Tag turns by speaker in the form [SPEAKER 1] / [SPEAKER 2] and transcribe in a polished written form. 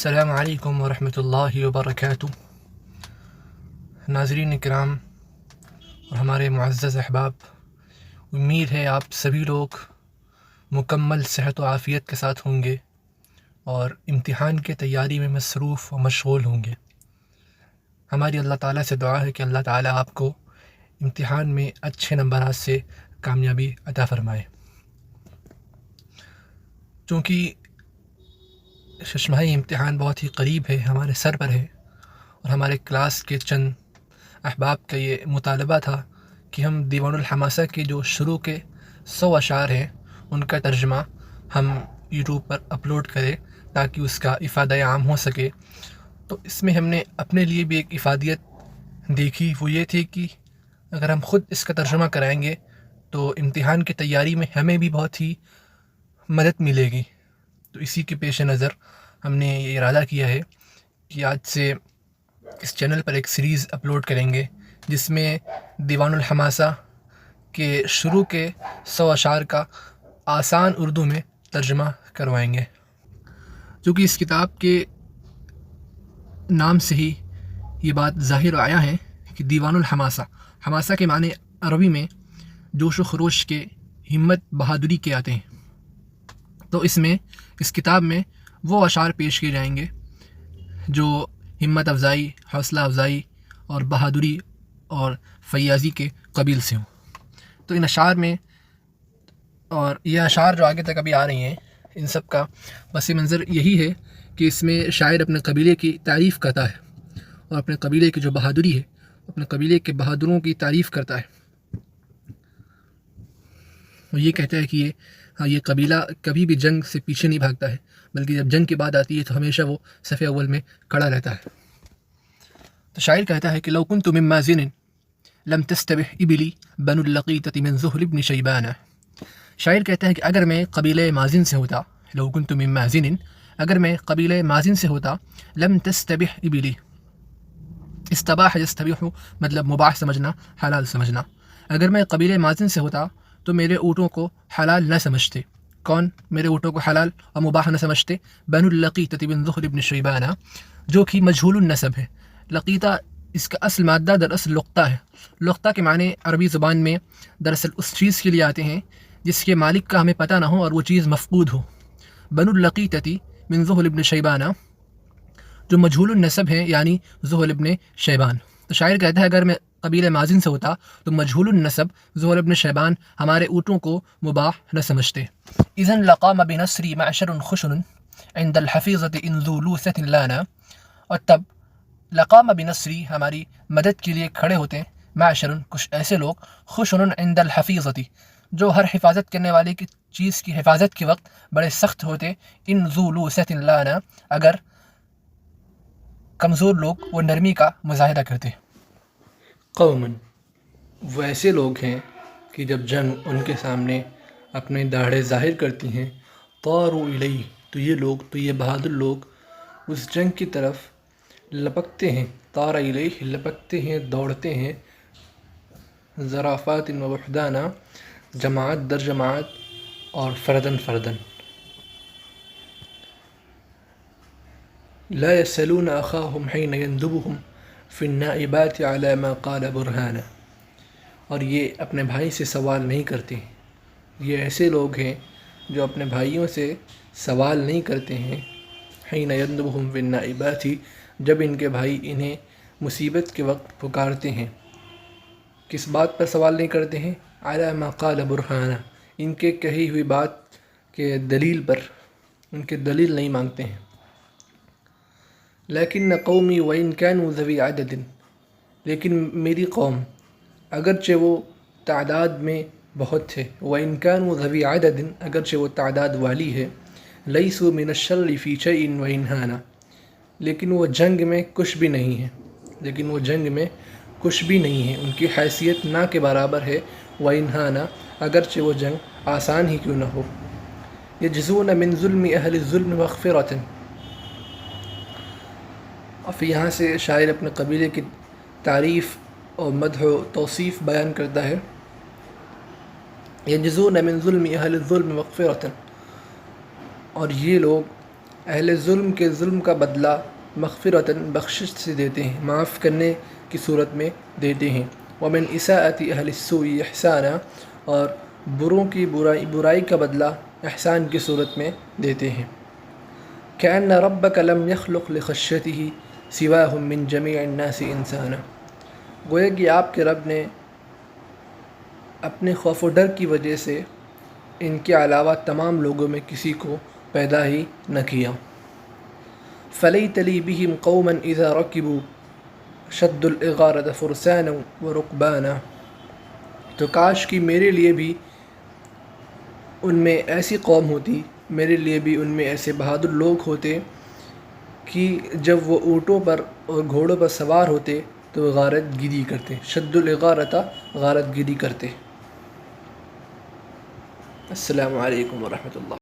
[SPEAKER 1] السلام علیکم ورحمۃ اللہ وبرکاتہ۔ ناظرین کرام اور ہمارے معزز احباب، امید ہے آپ سبھی لوگ مکمل صحت و عافیت کے ساتھ ہوں گے اور امتحان کی تیاری میں مصروف و مشغول ہوں گے۔ ہماری اللہ تعالیٰ سے دعا ہے کہ اللہ تعالیٰ آپ کو امتحان میں اچھے نمبرات سے کامیابی عطا فرمائے۔ چونکہ ششماہی امتحان بہت ہی قریب ہے، ہمارے سر پر ہے، اور ہمارے کلاس کے چند احباب کا یہ مطالبہ تھا کہ ہم دیوان الحماسہ کے جو شروع کے 100 اشعار ہیں ان کا ترجمہ ہم یوٹیوب پر اپلوڈ کریں تاکہ اس کا افادہ عام ہو سکے۔ تو اس میں ہم نے اپنے لیے بھی ایک افادیت دیکھی، وہ یہ تھی کہ اگر ہم خود اس کا ترجمہ کرائیں گے تو امتحان کی تیاری میں ہمیں بھی بہت ہی مدد ملے گی۔ تو اسی کے پیش نظر ہم نے یہ ارادہ کیا ہے کہ آج سے اس چینل پر ایک سیریز اپلوڈ کریں گے جس میں دیوان الحماسہ کے شروع کے 100 اشعار کا آسان اردو میں ترجمہ کروائیں گے۔ چونکہ اس کتاب کے نام سے ہی یہ بات ظاہر آیا ہے کہ دیوان الحماسہ، حماسہ کے معنی عربی میں جوش و خروش کے، ہمت بہادری کے آتے ہیں۔ تو اس کتاب میں وہ اشعار پیش کیے جائیں گے جو ہمت افزائی، حوصلہ افزائی اور بہادری اور فیاضی کے قبیل سے ہوں۔ تو ان اشعار میں، اور یہ اشعار جو آگے تک ابھی آ رہی ہیں، ان سب کا پس منظر یہی ہے کہ اس میں شاعر اپنے قبیلے کی تعریف کرتا ہے اور اپنے قبیلے کی جو بہادری ہے، اپنے قبیلے کے بہادروں کی تعریف کرتا ہے۔ وہ یہ کہتا ہے کہ یہ قبیلہ کبھی بھی جنگ سے پیچھے نہیں بھاگتا ہے، بلکہ جب جنگ کی بات آتی ہے تو ہمیشہ وہ صف اول میں کھڑا رہتا ہے۔ تو شاعر کہتا ہے کہ لو كنت من مازن لم تستبح ابلی بنو اللقیطة من ذہل ابن شیبان۔ شاعر کہتا ہے کہ اگر میں قبیلہ مازن سے ہوتا، لو كنت من مازن، اگر میں قبیلہ مازن سے ہوتا، لم تستبح ابلی، استباح یستبیح مطلب مباح سمجھنا، حلال سمجھنا، اگر میں قبیلہ مازن سے ہوتا تو میرے اونٹوں کو حلال نہ سمجھتے۔ کون میرے اونٹوں کو حلال اور مباح نہ سمجھتے؟ بنو اللقیطة من ذہل ابن شیبان، جو کہ مجہول النسب ہے۔ لقیطہ اس کا اصل مادہ دراصل لقطہ ہے۔ لقطہ کے معنی عربی زبان میں دراصل اس چیز کے لیے آتے ہیں جس کے مالک کا ہمیں پتہ نہ ہو اور وہ چیز مفقود ہو۔ بنو اللقیطة من ذہل ابن شیبان، جو مجہول النسب ہے یعنی ذہل ابن شیبان۔ تو شاعر کہتا ہے اگر میں قبیلہ مازن سے ہوتا تو مجہول النسب ذہل ابن شیبان ہمارے اونٹوں کو مباح نہ سمجھتے۔ اذن لقام بنصری معشر خشن عند الحفیظة ان ذو لوثة لانا، اور تب لقام بنصری ہماری مدد کے لیے کھڑے ہوتے ہیں، معشر کچھ ایسے لوگ، خشن عند الحفیظة جو ہر حفاظت کرنے والے کی چیز کی حفاظت کے وقت بڑے سخت ہوتے، ان ذو لوثة لانا اگر کمزور لوگ وہ نرمی کا مظاہرہ کرتے۔ قومن، وہ ایسے لوگ ہیں کہ جب جنگ ان کے سامنے اپنے داڑھے ظاہر کرتی ہیں، طاروا الیہ، تو یہ بہادر لوگ اس جنگ کی طرف لپکتے ہیں، طار الیہ لپکتے ہیں، دوڑتے ہیں، زرافات و وحدانا جماعت در جماعت اور فردن فردن۔ لا يسألون أخاهم حين يندبهم في النائبات على ما قال برهانا، اور یہ اپنے بھائی سے سوال نہیں کرتے۔ یہ ایسے لوگ ہیں جو اپنے بھائیوں سے سوال نہیں کرتے ہیں، حين يندبهم في النائبات، جب ان کے بھائی انہیں مصیبت کے وقت پکارتے ہیں۔ کس بات پر سوال نہیں کرتے ہیں؟ على ما قال برهانا، ان کے کہی ہوئی بات کے دلیل پر، ان کے دلیل نہیں مانگتے ہیں۔ لیکن قومی وإن كانوا ذوي عدد، لیکن میری قوم اگرچہ وہ تعداد میں بہت ہے، وإن كانوا ذوي عدد اگرچہ وہ تعداد والی ہے، ليسوا من الشر في شيء وإن هانا، لیکن وہ جنگ میں کچھ بھی نہیں ہے، لیکن وہ جنگ میں کچھ بھی نہیں ہے، ان کی حیثیت نہ کے برابر ہے، وإن هانا اگرچہ وہ جنگ آسان ہی کیوں نہ ہو۔ يجزون من ظلم أهل الظلم مغفرة، اور پھر یہاں سے شاعر اپنے قبیلے کی تعریف اور مدح و توصیف بیان کرتا ہے۔ یجزون من ظلم اہل الظلم مغفرۃ، اور یہ لوگ اہل ظلم کے ظلم کا بدلہ مغفرتاً بخشش سے دیتے ہیں، معاف کرنے کی صورت میں دیتے ہیں۔ ومن اساءۃ اہل السوء احسانا، اور بروں کی برائی کا بدلہ احسان کی صورت میں دیتے ہیں۔ كأن ربك لم يخلق لخشيته سواهم من جميع الناس انسانا، گویا کہ آپ کے رب نے اپنے خوف و ڈر کی وجہ سے ان کے علاوہ تمام لوگوں میں کسی کو پیدا ہی نہ کیا۔ فلیت لی بہم قوما اذا رکبوا شد الإغارة فرسانا ورقبانا، تو کاش کہ میرے لیے بھی ان میں ایسی قوم ہوتی، میرے لیے بھی ان میں ایسے بہادر لوگ ہوتے کہ جب وہ اونٹوں پر اور گھوڑوں پر سوار ہوتے تو غارت گیری کرتے، شد الإغارة غارت گیری کرتے۔ السلام علیکم ورحمۃ اللہ۔